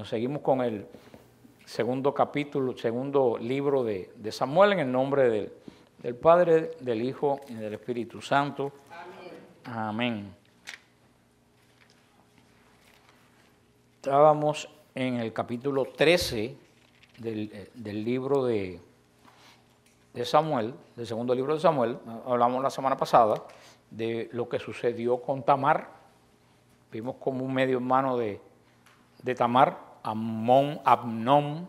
Seguimos con el segundo capítulo, segundo libro de Samuel, en el nombre del Padre, del Hijo y del Espíritu Santo. Amén. Amén. Estábamos en el capítulo 13 del libro de Samuel, del segundo libro de Samuel. Hablamos la semana pasada de lo que sucedió con Tamar. Vimos como un medio hermano de Tamar, Amnón,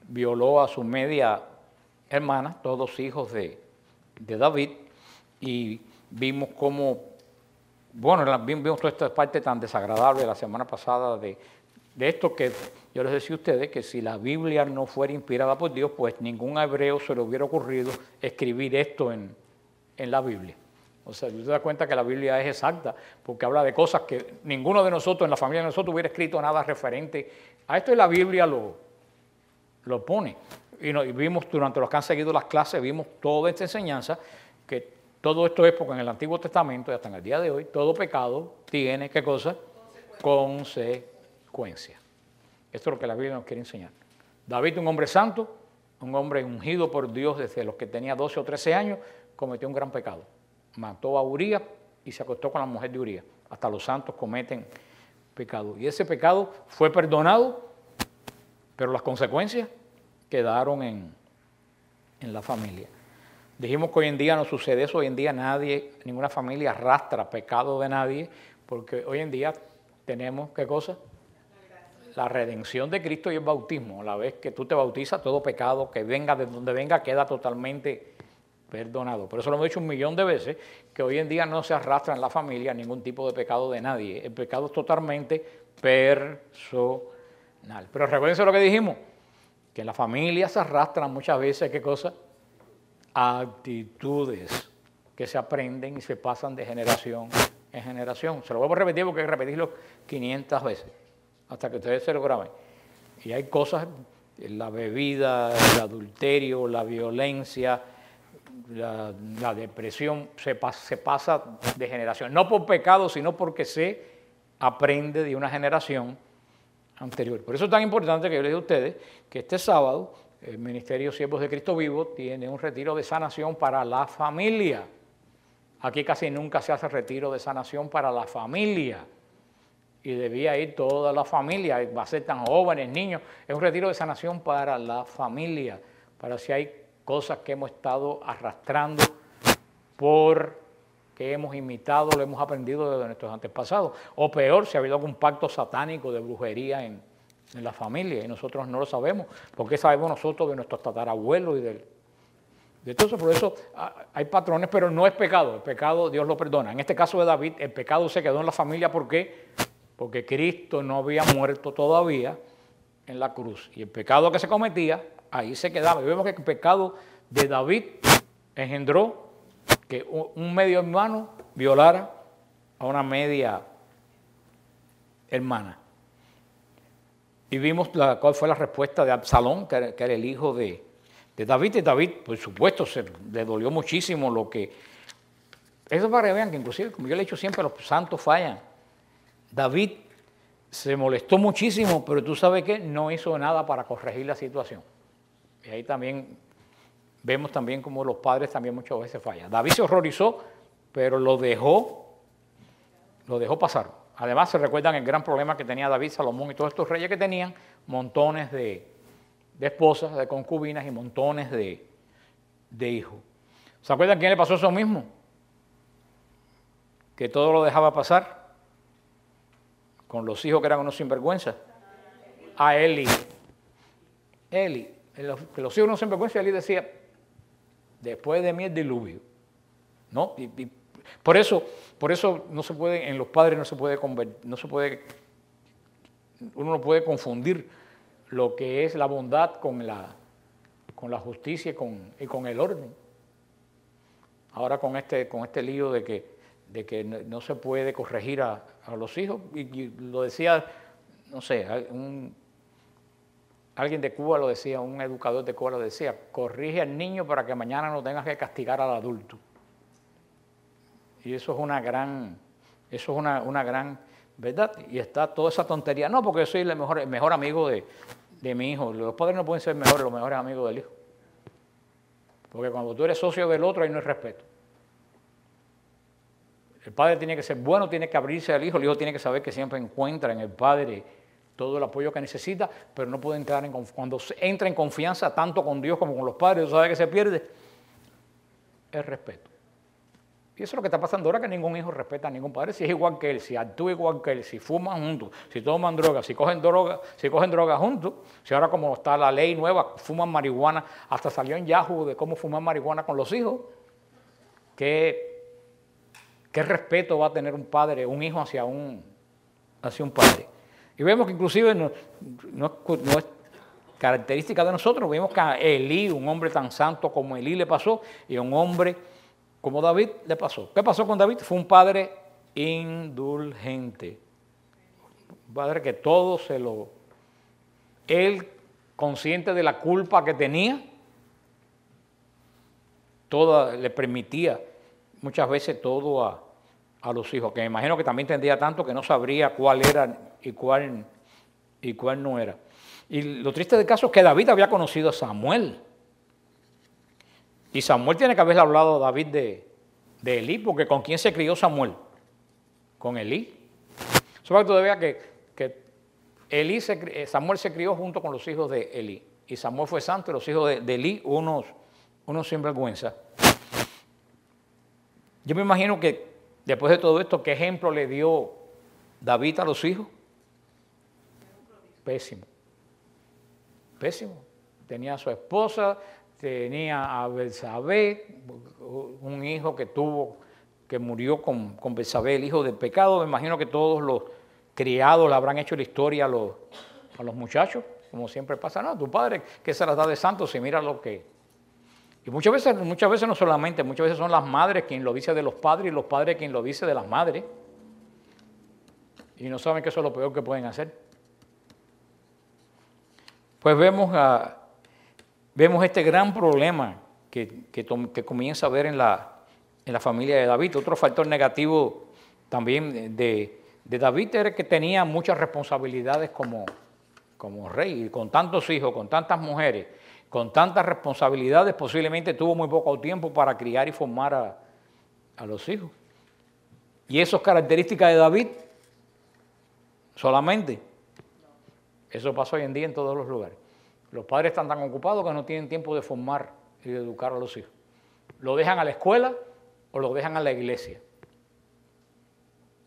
violó a su media hermana, todos hijos de David, y vimos cómo, bueno, vimos toda esta parte tan desagradable la semana pasada de esto, que yo les decía a ustedes que si la Biblia no fuera inspirada por Dios, pues ningún hebreo se le hubiera ocurrido escribir esto en la Biblia. O sea, usted se da cuenta que la Biblia es exacta, porque habla de cosas que ninguno de nosotros, en la familia de nosotros, hubiera escrito nada referente a esto, y la Biblia lo pone. Y vimos, durante los que han seguido las clases, vimos toda esta enseñanza, que todo esto es porque en el Antiguo Testamento y hasta en el día de hoy, todo pecado tiene, ¿qué cosa? Consecuencia. Esto es lo que la Biblia nos quiere enseñar. David, un hombre santo, un hombre ungido por Dios desde los que tenía 12 o 13 años, cometió un gran pecado. Mató a Urías y se acostó con la mujer de Urías. Hasta los santos cometen pecado. Y ese pecado fue perdonado, pero las consecuencias quedaron en la familia. Dijimos que hoy en día no sucede eso. Hoy en día ninguna familia arrastra pecado de nadie, porque hoy en día tenemos, ¿qué cosa? La redención de Cristo y el bautismo. A la vez que tú te bautizas, todo pecado que venga de donde venga queda totalmente perdonado. Por eso lo hemos dicho 1.000.000 de veces, que hoy en día no se arrastra en la familia ningún tipo de pecado de nadie. El pecado es totalmente personal. Pero recuérdense lo que dijimos, que en la familia se arrastran muchas veces, ¿qué cosa? Actitudes que se aprenden y se pasan de generación en generación. Se lo voy a repetir porque hay que repetirlo 500 veces, hasta que ustedes se lo graben. Y hay cosas, la bebida, el adulterio, la violencia, la depresión, se pasa de generación. No por pecado, sino porque se aprende de una generación anterior. Por eso es tan importante que yo les diga a ustedes que este sábado el Ministerio Siervos de Cristo Vivo tiene un retiro de sanación para la familia. Aquí casi nunca se hace retiro de sanación para la familia. Y debía ir toda la familia, va a ser tan jóvenes, niños. Es un retiro de sanación para la familia, para si hay cosas que hemos estado arrastrando que hemos imitado, lo hemos aprendido de nuestros antepasados. O peor, si ha habido algún pacto satánico de brujería en la familia y nosotros no lo sabemos. ¿Por qué sabemos nosotros de nuestros tatarabuelos y de todo eso? Por eso hay patrones, pero no es pecado. El pecado Dios lo perdona. En este caso de David, el pecado se quedó en la familia. ¿Por qué? Porque Cristo no había muerto todavía en la cruz. Y el pecado que se cometía, ahí se quedaba. Y vemos que el pecado de David engendró que un medio hermano violara a una media hermana. Y vimos cuál fue la respuesta de Absalón, que era el hijo de David. Y David, por supuesto, le dolió muchísimo lo que... Eso para que vean que inclusive, como yo le he dicho siempre, los santos fallan. David se molestó muchísimo, pero tú sabes que no hizo nada para corregir la situación. Y ahí también vemos también cómo los padres también muchas veces fallan. David se horrorizó, pero lo dejó pasar. Además, se recuerdan el gran problema que tenía David, Salomón y todos estos reyes que tenían montones de esposas, de concubinas y montones de hijos. ¿Se acuerdan quién le pasó eso mismo? Que todo lo dejaba pasar con los hijos que eran unos sinvergüenzas. A Eli. Que los hijos no sinvergüenzas, Eli decía, después de mí el diluvio. ¿No? Y por eso no se puede, en los padres uno no puede confundir lo que es la bondad con la justicia y con el orden. Ahora con este lío de que no se puede corregir a los hijos, y lo decía, no sé, alguien de Cuba lo decía, un educador de Cuba lo decía, corrige al niño para que mañana no tengas que castigar al adulto. Y eso es una gran ¿verdad? Y está toda esa tontería. No, porque yo soy el mejor amigo de mi hijo. Los padres no pueden ser los mejores amigos del hijo. Porque cuando tú eres socio del otro, ahí no hay respeto. El padre tiene que ser bueno, tiene que abrirse al hijo. El hijo tiene que saber que siempre encuentra en el padre todo el apoyo que necesita, pero no puede entrar cuando entra en confianza tanto con Dios como con los padres, ¿sabe que se pierde? El respeto. Y eso es lo que está pasando ahora, que ningún hijo respeta a ningún padre, si es igual que él, si actúa igual que él, si fuman juntos, si toman drogas, si cogen drogas juntos, si ahora como está la ley nueva, fuman marihuana, hasta salió en Yahoo de cómo fumar marihuana con los hijos. ¿Qué respeto va a tener un padre, un hijo hacia un padre? Y vemos que inclusive no es característica de nosotros, vemos que a Elí, un hombre tan santo como Elí le pasó, y a un hombre como David le pasó. ¿Qué pasó con David? Fue un padre indulgente. Un padre que todo él, consciente de la culpa que tenía, le permitía muchas veces todo a los hijos, que me imagino que también tendría tanto que no sabría cuál era y cuál no era. Y lo triste del caso es que David había conocido a Samuel. Y Samuel tiene que haberle hablado a David de Elí, porque ¿con quién se crió Samuel? Con Elí. Solo que tú veas que Samuel se crió junto con los hijos de Elí. Y Samuel fue santo y los hijos de Elí unos sinvergüenza. Yo me imagino que después de todo esto, ¿qué ejemplo le dio David a los hijos? Pésimo. Pésimo. Tenía a su esposa, tenía a Betsabé, un hijo que murió con Betsabé, el hijo del pecado. Me imagino que todos los criados le habrán hecho la historia a los muchachos, como siempre pasa. No, tu padre, que se las da de santo, si mira lo que... Y muchas veces no solamente, muchas veces son las madres quien lo dice de los padres y los padres quien lo dice de las madres. Y no saben que eso es lo peor que pueden hacer. Pues vemos este gran problema que comienza a ver en la familia de David. Otro factor negativo también de David era que tenía muchas responsabilidades como rey, y con tantos hijos, con tantas mujeres, con tantas responsabilidades, posiblemente tuvo muy poco tiempo para criar y formar a los hijos. Y eso es característica de David solamente. Eso pasa hoy en día en todos los lugares. Los padres están tan ocupados que no tienen tiempo de formar y de educar a los hijos. Lo dejan a la escuela o lo dejan a la iglesia.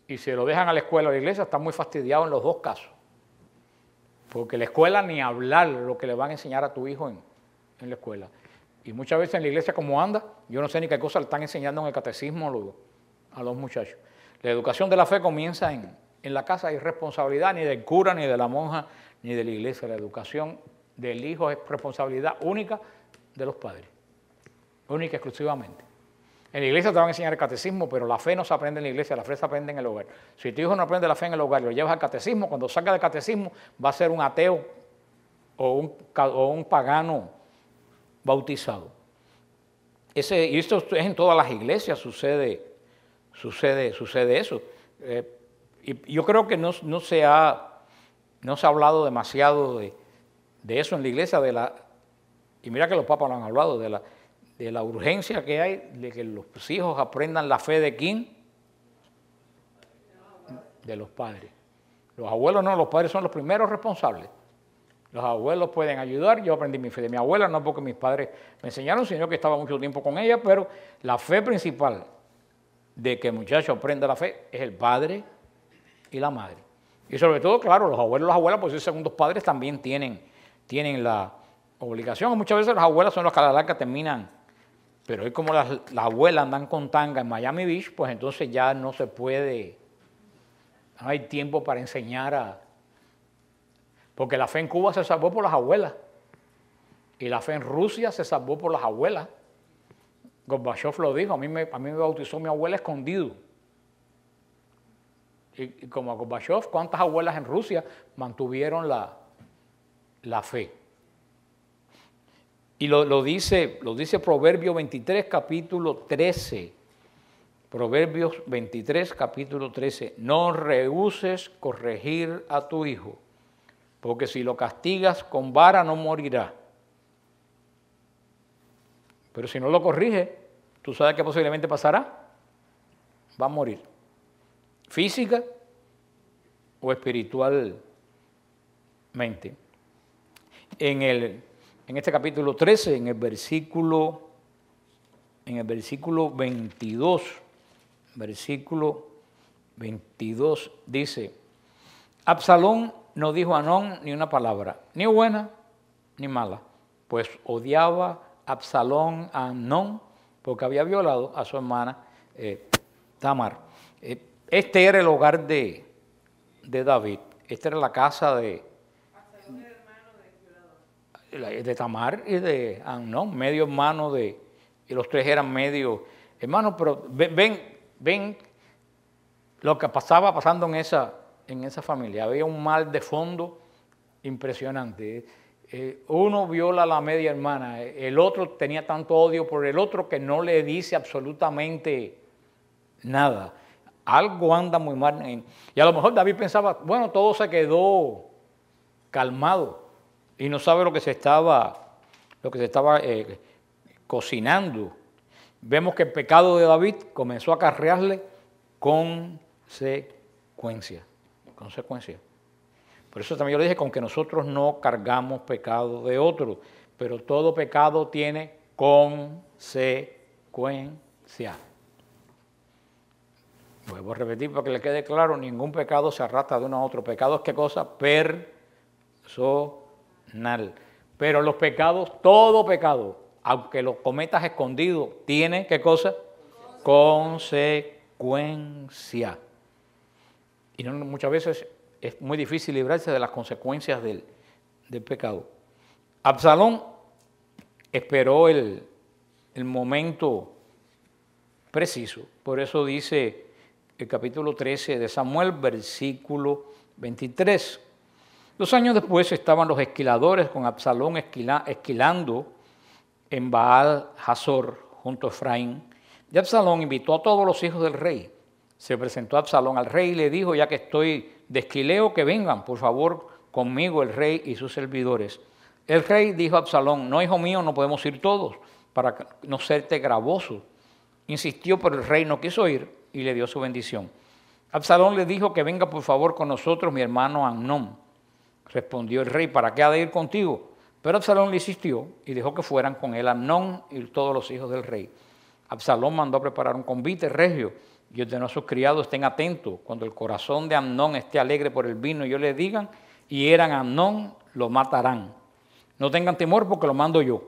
Y si lo dejan a la escuela o a la iglesia, están muy fastidiados en los dos casos. Porque la escuela ni hablar lo que le van a enseñar a tu hijo en la escuela. Y muchas veces en la iglesia como anda, yo no sé ni qué cosa le están enseñando en el catecismo a los muchachos. La educación de la fe comienza en la casa. Hay responsabilidad ni del cura, ni de la monja, ni de la iglesia. La educación del hijo es responsabilidad única de los padres. Única, exclusivamente. En la iglesia te van a enseñar el catecismo, pero la fe no se aprende en la iglesia, la fe se aprende en el hogar. Si tu hijo no aprende la fe en el hogar y lo llevas al catecismo, cuando salga del catecismo va a ser un ateo o un pagano bautizado. Y esto es en todas las iglesias, sucede eso. Y yo creo que no se ha hablado demasiado de eso en la iglesia, y mira que los papas lo han hablado, de la urgencia que hay de que los hijos aprendan la fe de ¿quién? De los padres. Los abuelos no, los padres son los primeros responsables. Los abuelos pueden ayudar. Yo aprendí mi fe de mi abuela, no porque mis padres me enseñaron, sino que estaba mucho tiempo con ella, pero la fe principal de que el muchacho aprenda la fe es el padre y la madre. Y sobre todo, claro, los abuelos y las abuelas, pues esos segundos padres también tienen la obligación. Muchas veces las abuelas son las que a la larga terminan, pero hoy como las abuelas andan con tanga en Miami Beach, pues entonces ya no se puede, no hay tiempo para enseñar porque la fe en Cuba se salvó por las abuelas y la fe en Rusia se salvó por las abuelas. Gorbachev lo dijo, a mí me bautizó mi abuela escondido. Y como a Gorbachev, ¿cuántas abuelas en Rusia mantuvieron la fe? Y lo dice Proverbio 23, capítulo 13. Proverbios 23, capítulo 13. No rehúses corregir a tu hijo, porque si lo castigas con vara no morirá. Pero si no lo corriges, tú sabes que posiblemente pasará. Va a morir. Física o espiritualmente. En este capítulo 13, en el versículo 22 dice, Absalón no dijo a Amnón ni una palabra, ni buena ni mala, pues odiaba Absalón a Amnón porque había violado a su hermana Tamar. Este era el hogar de David, esta era la casa de Tamar y de Amnón, medio hermano y los tres eran medio hermanos, pero ven lo que pasando en esa familia. Había un mal de fondo impresionante. Uno viola a la media hermana, el otro tenía tanto odio por el otro que no le dice absolutamente nada. Algo anda muy mal. Y a lo mejor David pensaba, bueno, todo se quedó calmado y no sabe lo que se estaba cocinando. Vemos que el pecado de David comenzó a acarrearle consecuencias. Por eso también yo le dije, con que nosotros no cargamos pecado de otro, pero todo pecado tiene consecuencias. Vuelvo a repetir para que le quede claro, ningún pecado se arrastra de uno a otro. Pecado es ¿qué cosa? Personal. Pero los pecados, todo pecado, aunque lo cometas escondido, tiene ¿qué cosa? Consecuencia. Y no, muchas veces es muy difícil librarse de las consecuencias del pecado. Absalón esperó el momento preciso. Por eso dice el capítulo 13 de Samuel, versículo 23. 2 años después estaban los esquiladores con Absalón esquilando en Baal Hazor, junto a Efraín. Y Absalón invitó a todos los hijos del rey. Se presentó Absalón al rey y le dijo, ya que estoy de esquileo, que vengan, por favor, conmigo el rey y sus servidores. El rey dijo a Absalón, no, hijo mío, no podemos ir todos, para no serte gravoso. Insistió, pero el rey no quiso ir y le dio su bendición. Absalón le dijo que venga, por favor, con nosotros mi hermano Amnón. Respondió el rey, ¿para qué ha de ir contigo? Pero Absalón le insistió y dejó que fueran con él Amnón y todos los hijos del rey. Absalón mandó a preparar un convite regio y ordenó a sus criados, estén atentos. Cuando el corazón de Amnón esté alegre por el vino, ellos le digan, y eran Amnón, lo matarán. No tengan temor porque lo mando yo.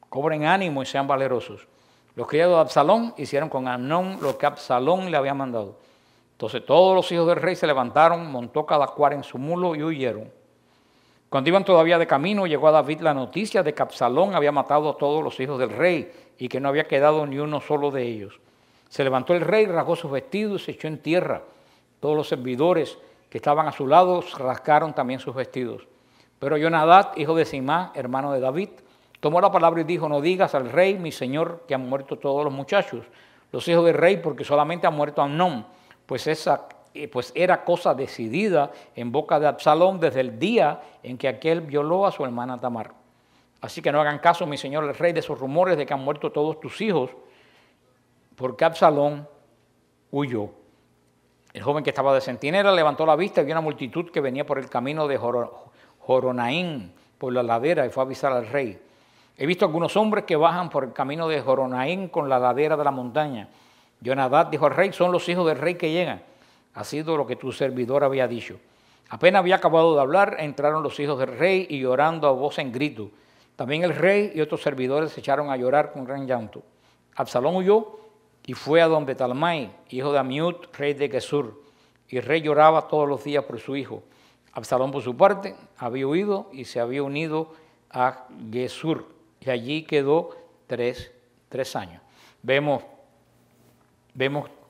Cobren ánimo y sean valerosos. Los criados de Absalón hicieron con Amnón lo que Absalón le había mandado. Entonces todos los hijos del rey se levantaron, montó cada cual en su mulo y huyeron. Cuando iban todavía de camino, llegó a David la noticia de que Absalón había matado a todos los hijos del rey y que no había quedado ni uno solo de ellos. Se levantó el rey, rasgó sus vestidos y se echó en tierra. Todos los servidores que estaban a su lado rasgaron también sus vestidos. Pero Jonadab, hijo de Simá, hermano de David, tomó la palabra y dijo, no digas al rey, mi señor, que han muerto todos los muchachos, los hijos del rey, porque solamente ha muerto Amnón, pues era cosa decidida en boca de Absalón desde el día en que aquel violó a su hermana Tamar. Así que no hagan caso, mi señor el rey, de esos rumores de que han muerto todos tus hijos, porque Absalón huyó. El joven que estaba de centinela levantó la vista y vio una multitud que venía por el camino de Joronaín, por la ladera, y fue a avisar al rey. He visto algunos hombres que bajan por el camino de Joronaín con la ladera de la montaña. Jonadab dijo al rey, son los hijos del rey que llegan. Ha sido lo que tu servidor había dicho. Apenas había acabado de hablar, entraron los hijos del rey y llorando a voz en grito. También el rey y otros servidores se echaron a llorar con gran llanto. Absalón huyó y fue a donde Talmai, hijo de Amiud, rey de Gesur. Y el rey lloraba todos los días por su hijo. Absalón, por su parte, había huido y se había unido a Gesur. Y allí quedó tres años. Vemos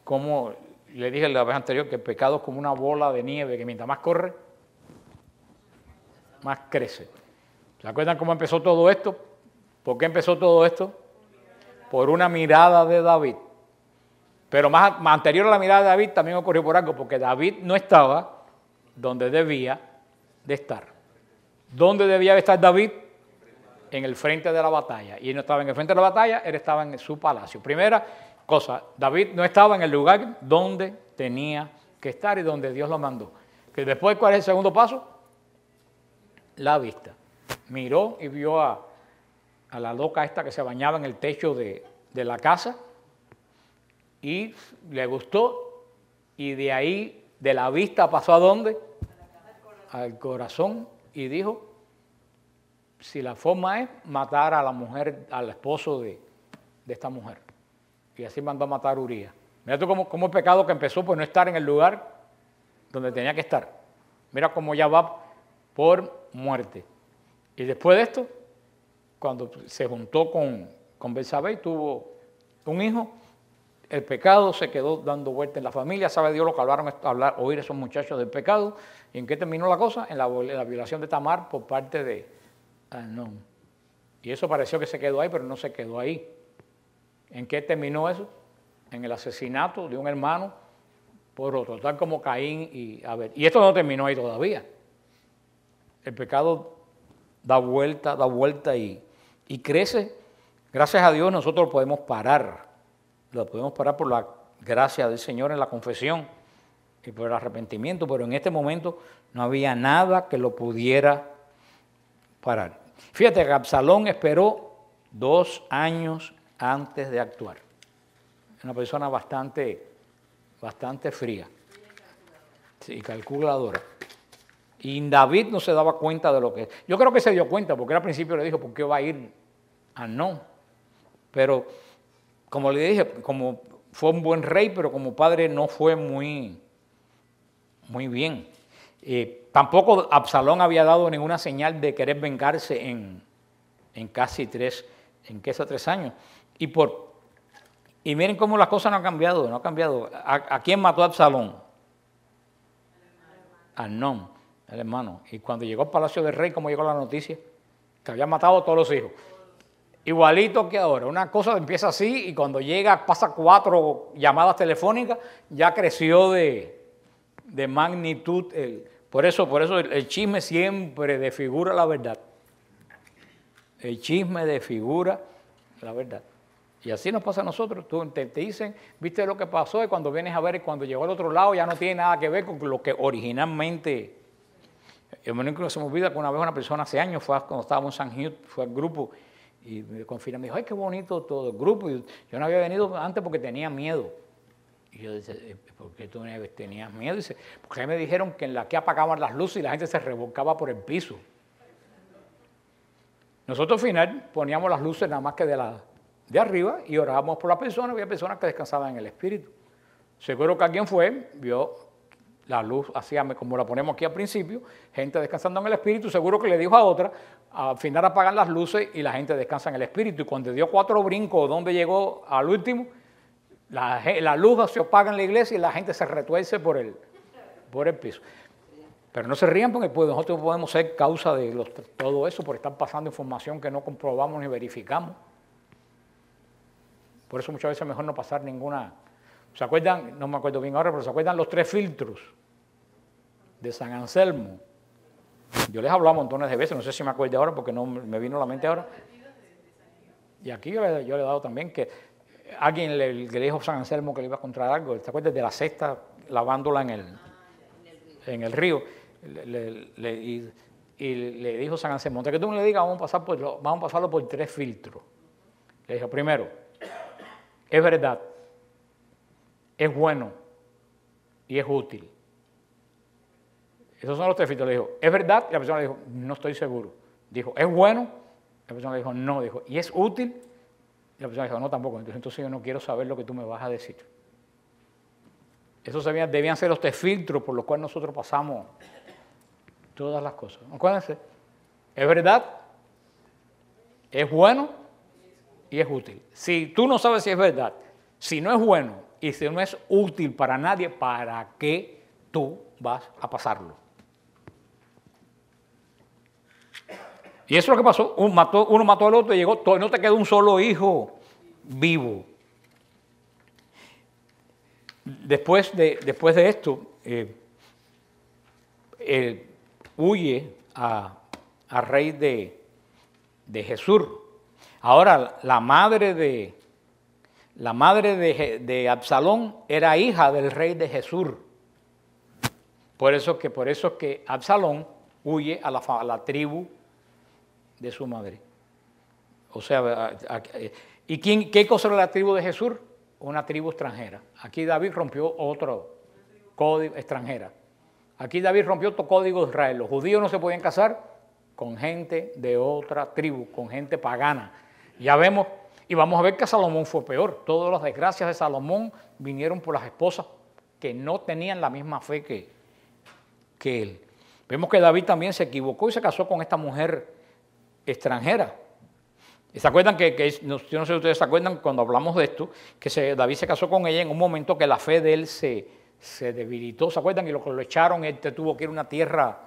cómo, le dije la vez anterior, que el pecado es como una bola de nieve que mientras más corre, más crece. ¿Se acuerdan cómo empezó todo esto? ¿Por qué empezó todo esto? Por una mirada de David. Pero más anterior a la mirada de David también ocurrió por algo, porque David no estaba donde debía de estar. ¿Dónde debía de estar David? En el frente de la batalla. Y él no estaba en el frente de la batalla, él estaba en su palacio. Primera cosa, David no estaba en el lugar donde tenía que estar y donde Dios lo mandó. Que después, ¿cuál es el segundo paso? La vista. Miró y vio a la loca esta que se bañaba en el techo de la casa y le gustó, y de ahí, de la vista, pasó ¿a dónde? Al corazón, y dijo, si la forma es matar a la mujer, al esposo de esta mujer. Y así mandó a matar a Urías. Mira tú cómo el pecado que empezó por no estar en el lugar donde tenía que estar. Mira cómo ya va por muerte. Y después de esto, cuando se juntó con Betsabé y tuvo un hijo, el pecado se quedó dando vuelta en la familia. Sabe Dios lo que hablaron, oír esos muchachos del pecado. ¿Y en qué terminó la cosa? En la violación de Tamar por parte de Amnón. Y eso pareció que se quedó ahí, pero no se quedó ahí. ¿En qué terminó eso? En el asesinato de un hermano por otro, tal como Caín y Abel. Y esto no terminó ahí todavía. El pecado da vuelta y crece. Gracias a Dios nosotros lo podemos parar. Lo podemos parar por la gracia del Señor en la confesión y por el arrepentimiento, pero en este momento no había nada que lo pudiera parar. Fíjate que Absalón esperó 2 años antes de actuar. Una persona bastante fría y calculadora. Y David no se daba cuenta de lo que... Yo creo que se dio cuenta, porque al principio le dijo, ¿por qué va a ir Amnón? Pero, como le dije, como fue un buen rey, pero como padre no fue muy bien. Tampoco Absalón había dado ninguna señal de querer vengarse en casi 3 años. Y miren cómo las cosas no han cambiado. ¿A quién mató a Absalón? A Amnón, el hermano. Y cuando llegó al palacio del rey, ¿cómo llegó la noticia? Que había matado a todos los hijos. Igualito que ahora. Una cosa empieza así y cuando llega, pasa 4 llamadas telefónicas, ya creció de magnitud. Por eso el chisme siempre desfigura la verdad. El chisme desfigura la verdad. Y así nos pasa a nosotros. Te dicen, viste lo que pasó, y cuando vienes a ver, cuando llegó al otro lado, ya no tiene nada que ver con lo que originalmente. No se me olvida que una vez una persona hace años, fue cuando estábamos en San Hugh, fue al grupo y me confirma, me dijo, ay, qué bonito todo el grupo. Y yo no había venido antes porque tenía miedo. Y yo decía, ¿por qué tú tenías miedo? Y dice, porque a mí me dijeron que en la que apagaban las luces y la gente se revolcaba por el piso. Nosotros al final poníamos las luces nada más que de arriba y orábamos por las personas. Había personas que descansaban en el espíritu. Seguro que alguien vio la luz, como la ponemos aquí al principio, gente descansando en el espíritu. Seguro que le dijo a otra, al final apagan las luces y la gente descansa en el espíritu. Y cuando dio 4 brincos, donde llegó al último, la luz se apaga en la iglesia y la gente se retuerce por el piso. Pero no se rían porque nosotros podemos ser causa de todo eso por estar pasando información que no comprobamos ni verificamos. Por eso muchas veces es mejor no pasar ninguna. ¿Se acuerdan? No me acuerdo bien ahora, pero ¿se acuerdan los 3 filtros de San Anselmo? Yo les he hablado montones de veces, no sé si me acuerdo ahora porque no me vino a la mente ahora. Y aquí yo le he dado también que alguien le dijo a San Anselmo que le iba a encontrar algo. ¿Se acuerdan de la cesta lavándola en el río? Y le dijo San Anselmo, antes que tú me le digas, vamos a pasarlo por 3 filtros. Le dijo, primero, es verdad, es bueno y es útil. Esos son los 3 filtros. Le dijo, es verdad, y la persona le dijo, no estoy seguro. Dijo, es bueno, la persona le dijo, no. Dijo, y es útil, y la persona le dijo, no, tampoco. Entonces yo no quiero saber lo que tú me vas a decir. Esos debían ser los 3 filtros por los cuales nosotros pasamos todas las cosas. Acuérdense, es verdad, es bueno y es útil. Si tú no sabes si es verdad, si no es bueno y si no es útil para nadie, ¿para qué tú vas a pasarlo? Y eso es lo que pasó. Uno mató al otro y llegó, no te quedó un solo hijo vivo. después de esto, huye al rey de Jesur. Ahora, la madre de Absalón era hija del rey de Jesur. Por eso que Absalón huye a la tribu de su madre. O sea, ¿y qué cosa era la tribu de Jesur? Una tribu extranjera. Aquí David rompió otro código extranjera. Aquí David rompió otro código de Israel. Los judíos no se podían casar con gente de otra tribu, con gente pagana. Ya vemos, y vamos a ver que Salomón fue peor. Todas las desgracias de Salomón vinieron por las esposas que no tenían la misma fe que él. Vemos que David también se equivocó y se casó con esta mujer extranjera. ¿Se acuerdan yo no sé si ustedes se acuerdan cuando hablamos de esto, que David se casó con ella en un momento que la fe de él se debilitó? ¿Se acuerdan? Y lo echaron, él tuvo que ir a una tierra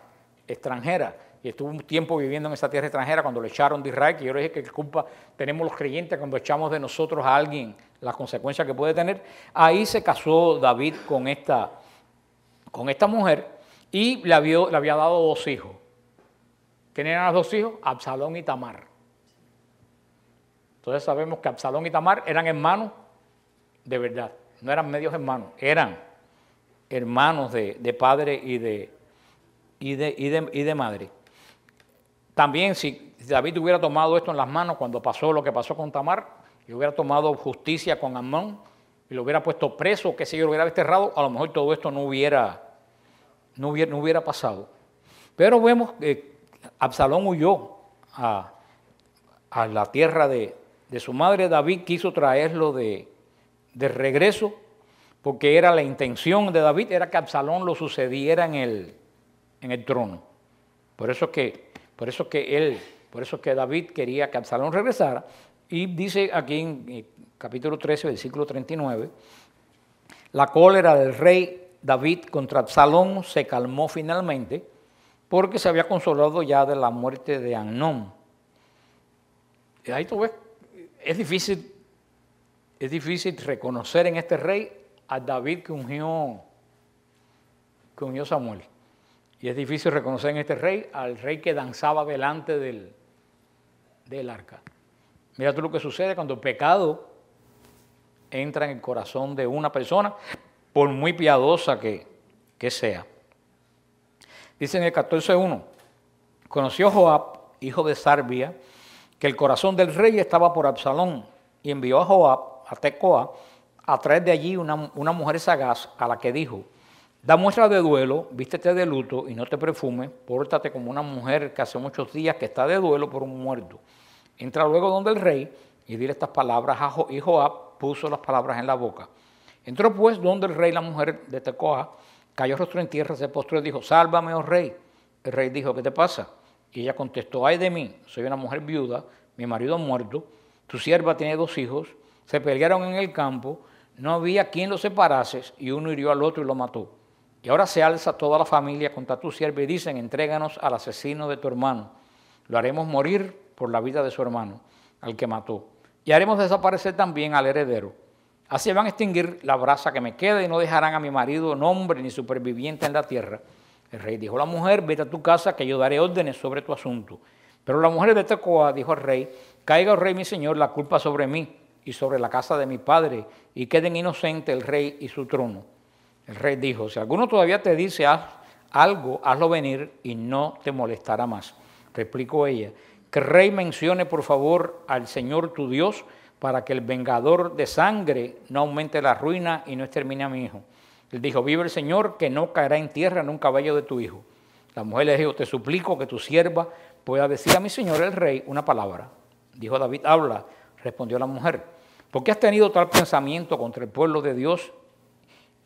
extranjera y estuvo un tiempo viviendo en esa tierra extranjera cuando lo echaron de Israel, que yo le dije que culpa tenemos los creyentes cuando echamos de nosotros a alguien, las consecuencias que puede tener. Ahí se casó David con esta mujer y le había dado 2 hijos. ¿Quiénes eran los 2 hijos? Absalón y Tamar. Entonces sabemos que Absalón y Tamar eran hermanos de verdad, no eran medios hermanos, eran hermanos de padre y de madre. También si David hubiera tomado esto en las manos cuando pasó lo que pasó con Tamar, y hubiera tomado justicia con Amnón, y lo hubiera puesto preso, que si yo lo hubiera desterrado, a lo mejor todo esto no hubiera pasado. Pero vemos que Absalón huyó a la tierra de su madre. David quiso traerlo de regreso, porque era la intención de David, era que Absalón lo sucediera en el trono. Por eso que David quería que Absalón regresara, y dice aquí en capítulo 13, versículo 39, la cólera del rey David contra Absalón se calmó finalmente, porque se había consolado ya de la muerte de Amnón. Y ahí tú ves, es difícil reconocer en este rey a David que ungió Samuel. Y es difícil reconocer en este rey al rey que danzaba delante del arca. Mira tú lo que sucede cuando el pecado entra en el corazón de una persona, por muy piadosa que sea. Dice en el 14:1, conoció Joab, hijo de Sarbia, que el corazón del rey estaba por Absalón, y envió a Joab, a Tecoa, a traer de allí una mujer sagaz, a la que dijo, da muestra de duelo, vístete de luto y no te perfumes, pórtate como una mujer que hace muchos días que está de duelo por un muerto. Entra luego donde el rey y dile estas palabras a Joab, y Joab puso las palabras en la boca. Entró pues donde el rey la mujer de Tecoa, cayó rostro en tierra, se postró y dijo, sálvame, oh rey. El rey dijo, ¿qué te pasa? Y ella contestó, ay de mí, soy una mujer viuda, mi marido ha muerto, tu sierva tiene 2 hijos, se pelearon en el campo, no había quien los separase, y uno hirió al otro y lo mató. Y ahora se alza toda la familia contra tu sierva y dicen, entréganos al asesino de tu hermano. Lo haremos morir por la vida de su hermano, al que mató. Y haremos desaparecer también al heredero. Así van a extinguir la brasa que me queda y no dejarán a mi marido nombre ni superviviente en la tierra. El rey dijo a la mujer, vete a tu casa que yo daré órdenes sobre tu asunto. Pero la mujer de Tecoa dijo al rey, caiga, oh rey mi señor, la culpa sobre mí y sobre la casa de mi padre, y queden inocentes el rey y su trono. El rey dijo, si alguno todavía te dice haz algo, hazlo venir y no te molestará más. Replicó ella, que el rey mencione por favor al Señor tu Dios, para que el vengador de sangre no aumente la ruina y no extermine a mi hijo. Él dijo, vive el Señor, que no caerá en tierra en un cabello de tu hijo. La mujer le dijo, te suplico que tu sierva pueda decir a mi señor el rey una palabra. Dijo David, habla, respondió la mujer. ¿Por qué has tenido tal pensamiento contra el pueblo de Dios?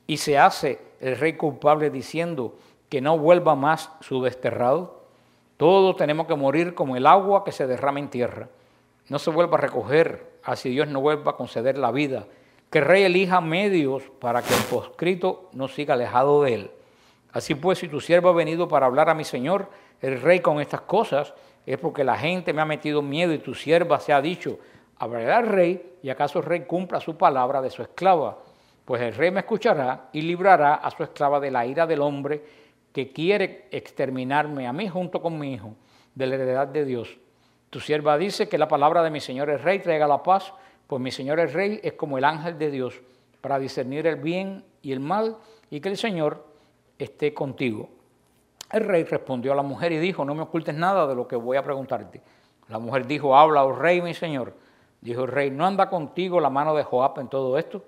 Y se hace el rey culpable diciendo que no vuelva más su desterrado. Todos tenemos que morir como el agua que se derrama en tierra. No se vuelva a recoger, así Dios no vuelva a conceder la vida. Que el rey elija medios para que el proscrito no siga alejado de él. Así pues, si tu siervo ha venido para hablar a mi señor, el rey, con estas cosas, es porque la gente me ha metido miedo y tu sierva se ha dicho, hablará al rey y acaso el rey cumpla su palabra de su esclava. pues el rey me escuchará y librará a su esclava de la ira del hombre que quiere exterminarme a mí junto con mi hijo, de la heredad de Dios. Tu sierva dice que la palabra de mi señor el rey traiga la paz, pues mi señor el rey es como el ángel de Dios para discernir el bien y el mal, y que el Señor esté contigo. El rey respondió a la mujer y dijo, no me ocultes nada de lo que voy a preguntarte. La mujer dijo, habla, oh rey, mi señor. Dijo el rey, ¿no anda contigo la mano de Joab en todo esto?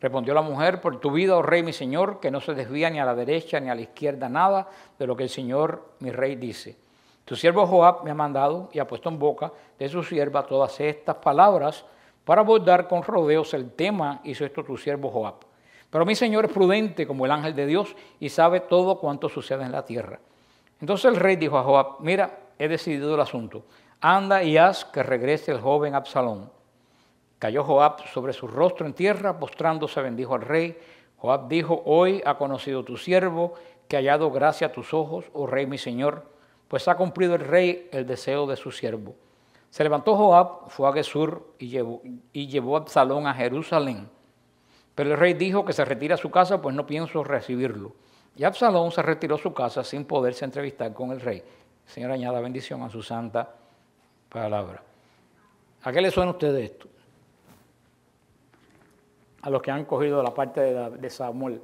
Respondió la mujer, por tu vida, oh rey, mi señor, que no se desvía ni a la derecha ni a la izquierda nada de lo que el Señor, mi rey, dice. Tu siervo Joab me ha mandado y ha puesto en boca de su sierva todas estas palabras para abordar con rodeos el tema, hizo esto tu siervo Joab. Pero mi señor es prudente como el ángel de Dios y sabe todo cuanto sucede en la tierra. Entonces el rey dijo a Joab, mira, he decidido el asunto. Anda y haz que regrese el joven Absalón. Cayó Joab sobre su rostro en tierra, postrándose bendijo al rey. Joab dijo, hoy ha conocido tu siervo, que ha hallado gracia a tus ojos, oh rey mi señor, pues ha cumplido el rey el deseo de su siervo. Se levantó Joab, fue a Gesur y llevó a Absalón a Jerusalén. Pero el rey dijo que se retire a su casa, pues no pienso recibirlo. Y Absalón se retiró a su casa sin poderse entrevistar con el rey. El Señor añada bendición a su santa palabra. ¿A qué le suena a ustedes esto? A los que han cogido la parte de Samuel,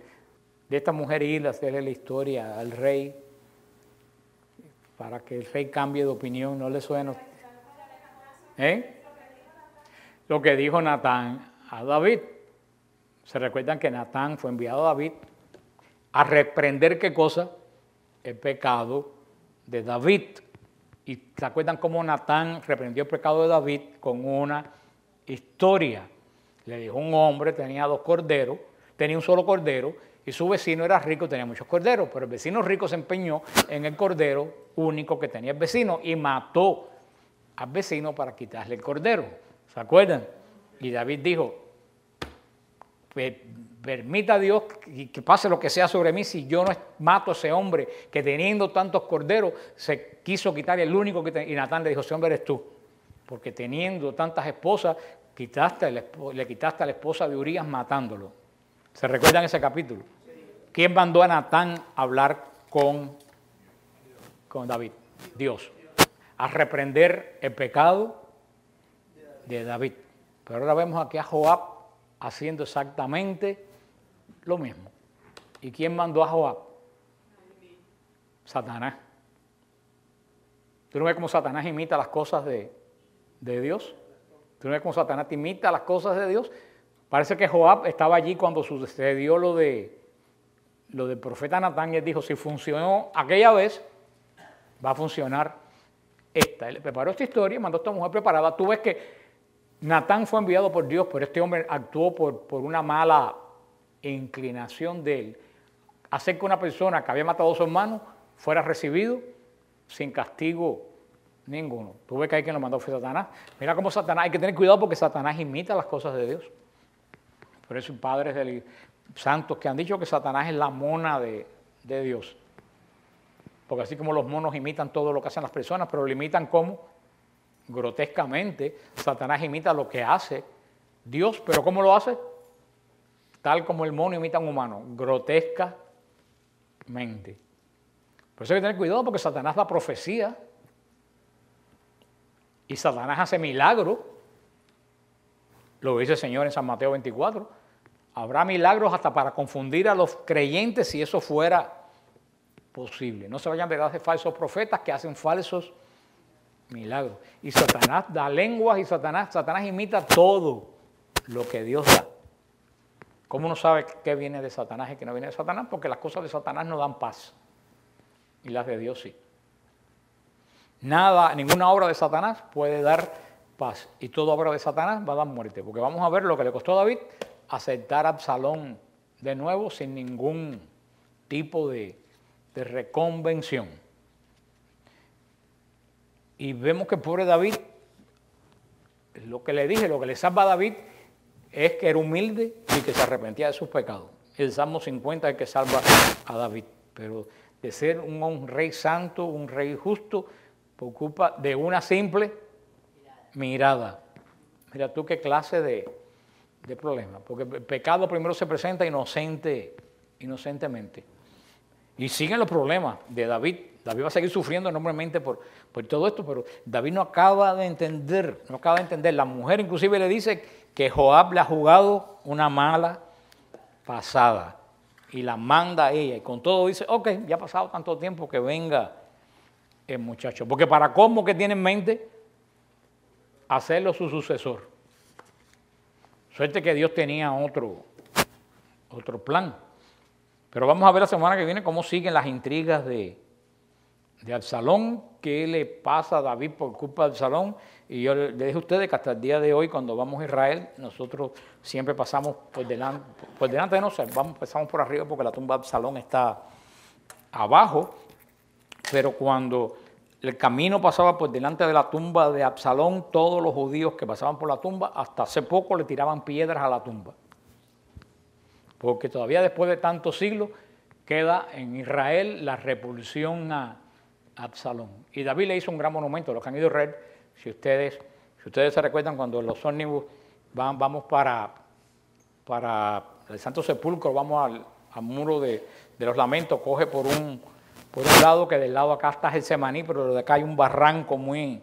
de esta mujer ir a hacerle la historia al rey, para que el rey cambie de opinión, ¿no le suena? Lo que dijo Natán a David. ¿Se recuerdan que Natán fue enviado a David a reprender qué cosa? El pecado de David. ¿Y se acuerdan cómo Natán reprendió el pecado de David? Con una historia. Le dijo un hombre, tenía 2 corderos, tenía un solo cordero, y su vecino era rico, tenía muchos corderos, pero el vecino rico se empeñó en el cordero único que tenía el vecino y mató al vecino para quitarle el cordero. ¿Se acuerdan? Y David dijo, permita a Dios que pase lo que sea sobre mí si yo no mato a ese hombre que teniendo tantos corderos se quiso quitar el único que tenía. Y Natán le dijo, ese hombre eres tú, porque teniendo tantas esposas, le quitaste a la esposa de Urías matándolo. ¿Se recuerdan ese capítulo? ¿Quién mandó a Natán a hablar con David? Dios. A reprender el pecado de David. Pero ahora vemos aquí a Joab haciendo exactamente lo mismo. ¿Y quién mandó a Joab? Satanás. ¿Tú no ves cómo Satanás imita las cosas de Dios? ¿Tú no ves cómo Satanás imita las cosas de Dios? Parece que Joab estaba allí cuando sucedió lo del profeta Natán y él dijo, si funcionó aquella vez, va a funcionar esta. Él preparó esta historia, mandó a esta mujer preparada. Tú ves que Natán fue enviado por Dios, pero este hombre actuó por una mala inclinación de él. Hacer que una persona que había matado a su hermano fuera recibido sin castigo ninguno. Tú ves que hay quien lo mandó fue Satanás. Mira cómo Satanás, hay que tener cuidado porque Satanás imita las cosas de Dios. Por eso hay padres santos que han dicho que Satanás es la mona de Dios. Porque así como los monos imitan todo lo que hacen las personas, pero lo imitan como grotescamente, Satanás imita lo que hace Dios, pero ¿cómo lo hace? Tal como el mono imita a un humano, grotescamente. Por eso hay que tener cuidado porque Satanás da profecía y Satanás hace milagros. Lo dice el Señor en San Mateo 24. Habrá milagros hasta para confundir a los creyentes si eso fuera posible. No se vayan detrás de falsos profetas que hacen falsos milagros. Y Satanás da lenguas y Satanás imita todo lo que Dios da. ¿Cómo uno sabe qué viene de Satanás y qué no viene de Satanás? Porque las cosas de Satanás no dan paz y las de Dios sí. Nada, ninguna obra de Satanás puede dar paz y toda obra de Satanás va a dar muerte, porque vamos a ver lo que le costó a David aceptar a Absalón de nuevo sin ningún tipo de reconvención. Y vemos que el pobre David, lo que le dije, lo que le salva a David es que era humilde y que se arrepentía de sus pecados. El Salmo 50 es el que salva a David, pero de ser un rey santo, un rey justo, por culpa de una simple mirada. Mira tú qué clase de problemas, porque el pecado primero se presenta inocentemente. Y siguen los problemas de David. David va a seguir sufriendo enormemente por todo esto, pero David no acaba de entender. La mujer inclusive le dice que Joab le ha jugado una mala pasada y la manda a ella. Y con todo dice, ok, ya ha pasado tanto tiempo que venga el muchacho. Porque para cómo que tiene en mente hacerlo su sucesor. Suerte que Dios tenía otro plan. Pero vamos a ver la semana que viene cómo siguen las intrigas de Absalón, qué le pasa a David por culpa de Absalón. Y yo le dije a ustedes que hasta el día de hoy, cuando vamos a Israel, nosotros siempre pasamos por delante de nosotros, pasamos por arriba porque la tumba de Absalón está abajo, pero cuando el camino pasaba por delante de la tumba de Absalón, todos los judíos que pasaban por la tumba, hasta hace poco le tiraban piedras a la tumba. Porque todavía después de tantos siglos queda en Israel la repulsión a Absalón. Y David le hizo un gran monumento. Los que han ido a Israel, si ustedes se recuerdan, cuando los ómnibus vamos para el Santo Sepulcro, vamos al muro de los lamentos, coge por un lado, que del lado acá está Getsemaní, pero de acá hay un barranco muy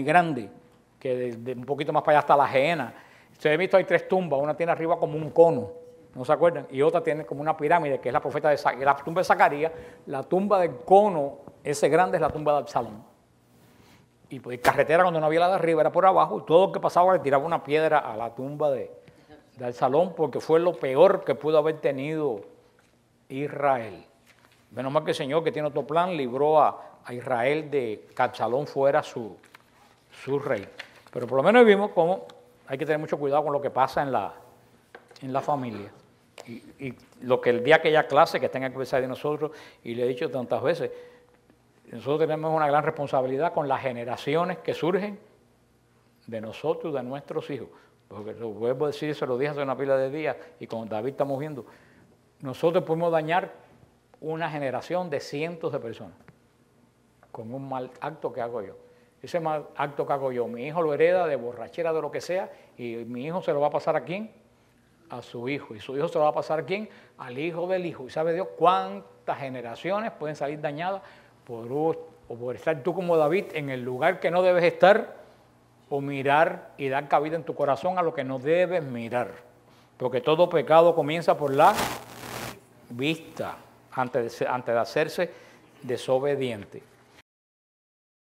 grande, que de un poquito más para allá está la Gehenna. Ustedes han visto, hay 3 tumbas, una tiene arriba como un cono, ¿no se acuerdan? Y otra tiene como una pirámide, que es la profeta la tumba de Zacarías. La tumba del cono, ese grande, es la tumba de Absalón. Y pues carretera, cuando no había la de arriba, era por abajo, y todo el que pasaba le tiraba una piedra a la tumba de Absalón, porque fue lo peor que pudo haber tenido Israel. Menos mal que el Señor, que tiene otro plan, libró a Israel de que Absalón fuera su rey. Pero por lo menos vimos cómo hay que tener mucho cuidado con lo que pasa en la familia. Y lo que el día que haya clase, que tenga que pensar de nosotros, y le he dicho tantas veces, nosotros tenemos una gran responsabilidad con las generaciones que surgen de nosotros, de nuestros hijos. Porque lo vuelvo a decir, se lo dije hace una pila de días, y con David estamos viendo, nosotros podemos dañar una generación de cientos de personas con un mal acto que hago yo. Ese mal acto que hago yo, mi hijo lo hereda de borrachera, de lo que sea, y mi hijo se lo va a pasar ¿a quién? A su hijo. Y su hijo se lo va a pasar ¿a quién? Al hijo del hijo. Y sabe Dios cuántas generaciones pueden salir dañadas por estar tú como David en el lugar que no debes estar, o mirar y dar cabida en tu corazón a lo que no debes mirar. Porque todo pecado comienza por la vista, antes de hacerse desobediente.